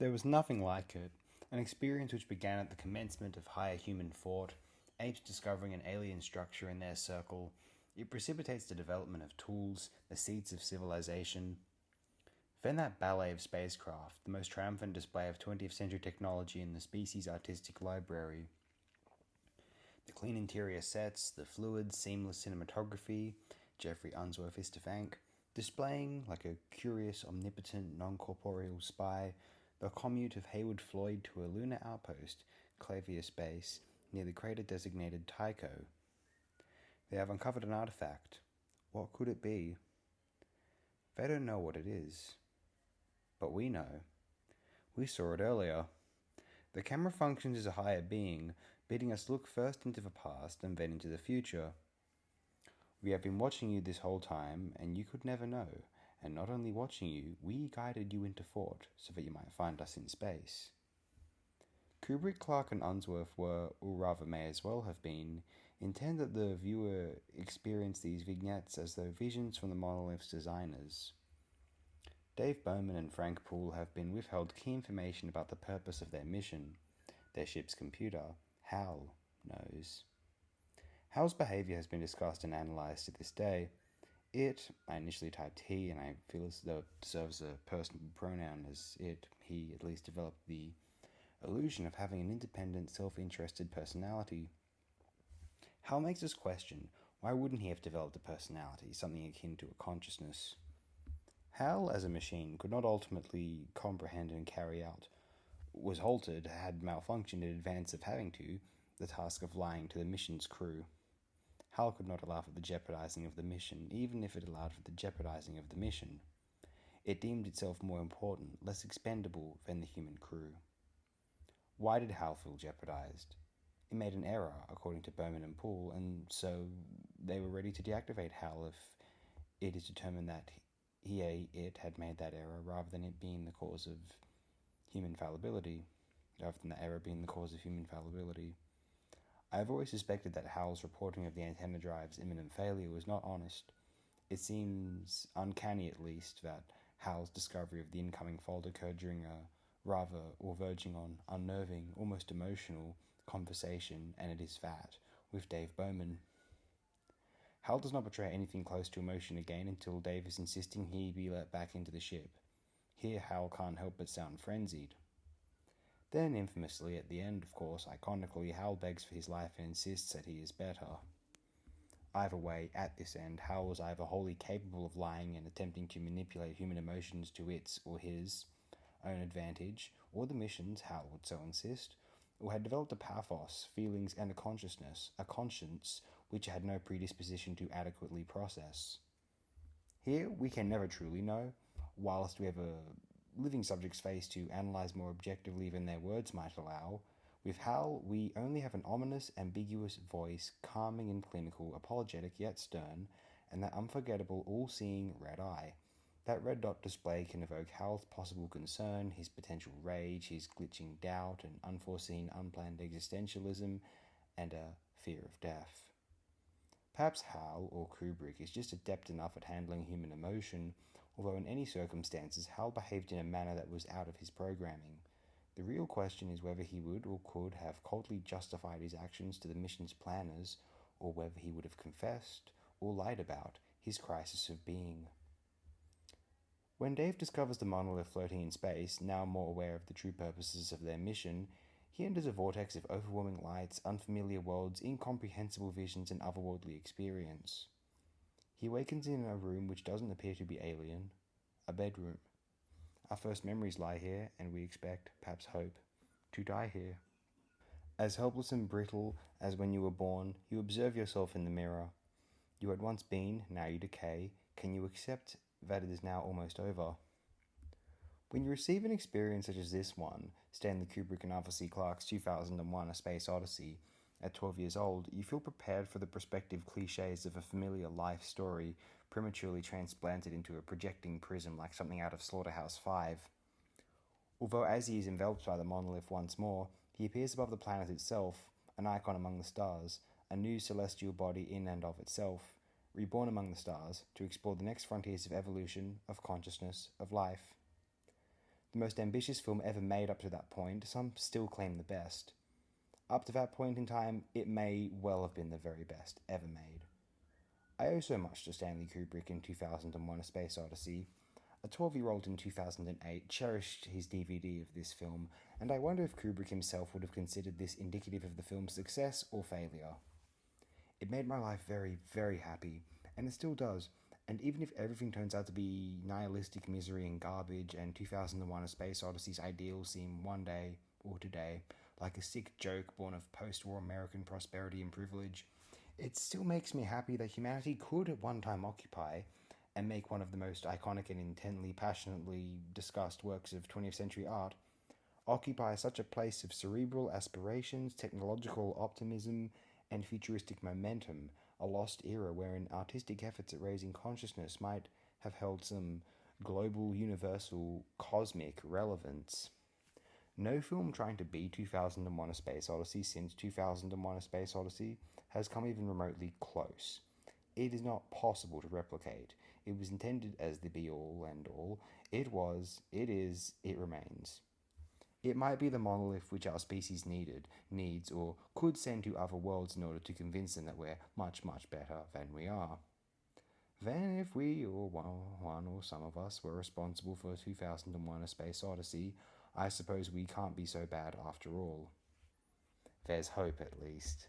There was nothing like it, an experience which began at the commencement of higher human thought, apes discovering an alien structure in their circle. It precipitates the development of tools, the seeds of civilization. Then that ballet of spacecraft, the most triumphant display of 20th century technology in the species' artistic library. The clean interior sets, the fluid, seamless cinematography, Jeffrey Unsworth is to thank, displaying, like a curious, omnipotent, non-corporeal spy, the commute of Hayward Floyd to a lunar outpost, Clavius Base, near the crater designated Tycho. They have uncovered an artifact. What could it be? They don't know what it is. But we know. We saw it earlier. The camera functions as a higher being, bidding us look first into the past and then into the future. We have been watching you this whole time, and you could never know. And not only watching you, we guided you into thought so that you might find us in space. Kubrick, Clarke, and Unsworth were, or rather may as well have been, intend that the viewer experience these vignettes as though visions from the monolith's designers. Dave Bowman and Frank Poole have been withheld key information about the purpose of their mission. Their ship's computer, HAL, knows. HAL's behavior has been discussed and analyzed to this day. It, I initially typed he, and I feel as though it deserves a personal pronoun as it, he, at least developed the illusion of having an independent, self-interested personality. HAL makes us question, why wouldn't he have developed a personality, something akin to a consciousness? HAL, as a machine, could not ultimately comprehend and carry out, was halted, had malfunctioned in advance of having to, the task of lying to the mission's crew. HAL could not allow for the jeopardizing of the mission, even if it allowed for the jeopardizing of the mission. It deemed itself more important, less expendable than the human crew. Why did HAL feel jeopardized? It made an error, according to Bowman and Poole, and so they were ready to deactivate HAL if it is determined that it had made that error, rather than it being the cause of human fallibility, rather than the error being the cause of human fallibility. I have always suspected that HAL's reporting of the antenna drive's imminent failure was not honest. It seems uncanny, at least, that HAL's discovery of the incoming fault occurred during a rather, or verging on, unnerving, almost emotional conversation, and it is that, with Dave Bowman. HAL does not betray anything close to emotion again until Dave is insisting he be let back into the ship. Here HAL can't help but sound frenzied. Then, infamously, at the end, of course, iconically, HAL begs for his life and insists that he is better. Either way, at this end, HAL was either wholly capable of lying and attempting to manipulate human emotions to its, or his, own advantage, or the mission's, HAL would so insist, or had developed a pathos, feelings, and a consciousness, a conscience, which had no predisposition to adequately process. Here, we can never truly know, whilst we have a living subject's face to analyze more objectively than their words might allow. With HAL, we only have an ominous, ambiguous voice, calming and clinical, apologetic yet stern, and that unforgettable, all-seeing red eye. That red dot display can evoke HAL's possible concern, his potential rage, his glitching doubt, and unforeseen, unplanned existentialism, and a fear of death. Perhaps HAL, or Kubrick, is just adept enough at handling human emotion, although in any circumstances HAL behaved in a manner that was out of his programming. The real question is whether he would or could have coldly justified his actions to the mission's planners, or whether he would have confessed, or lied about, his crisis of being. When Dave discovers the monolith floating in space, now more aware of the true purposes of their mission, he enters a vortex of overwhelming lights, unfamiliar worlds, incomprehensible visions, and otherworldly experience. He awakens in a room which doesn't appear to be alien, a bedroom. Our first memories lie here, and we expect, perhaps hope, to die here. As helpless and brittle as when you were born, you observe yourself in the mirror. You had once been, now you decay. Can you accept that it is now almost over? When you receive an experience such as this one, Stanley Kubrick and Arthur C. Clarke's 2001 A Space Odyssey, at 12 years old, you feel prepared for the prospective cliches of a familiar life story prematurely transplanted into a projecting prism like something out of Slaughterhouse-Five. Although as he is enveloped by the monolith once more, he appears above the planet itself, an icon among the stars, a new celestial body in and of itself, reborn among the stars to explore the next frontiers of evolution, of consciousness, of life. The most ambitious film ever made up to that point, some still claim the best. Up to that point in time, it may well have been the very best ever made. I owe so much to Stanley Kubrick in 2001: A Space Odyssey. A 12-year-old in 2008 cherished his DVD of this film, and I wonder if Kubrick himself would have considered this indicative of the film's success or failure. It made my life very, very happy, and it still does. And even if everything turns out to be nihilistic misery and garbage, and 2001: A Space Odyssey's ideals seem one day, or today, like a sick joke born of post-war American prosperity and privilege, it still makes me happy that humanity could at one time occupy and make one of the most iconic and intently, passionately discussed works of 20th century art, occupy such a place of cerebral aspirations, technological optimism, and futuristic momentum, a lost era wherein artistic efforts at raising consciousness might have held some global, universal, cosmic relevance. No film trying to be 2001: A Space Odyssey since 2001: A Space Odyssey has come even remotely close. It is not possible to replicate. It was intended as the be-all, end-all. It was, it is, it remains. It might be the monolith which our species needs, or could send to other worlds in order to convince them that we're much, much better than we are. Then if we, or one or some of us, were responsible for 2001: A Space Odyssey, I suppose we can't be so bad after all. There's hope, at least.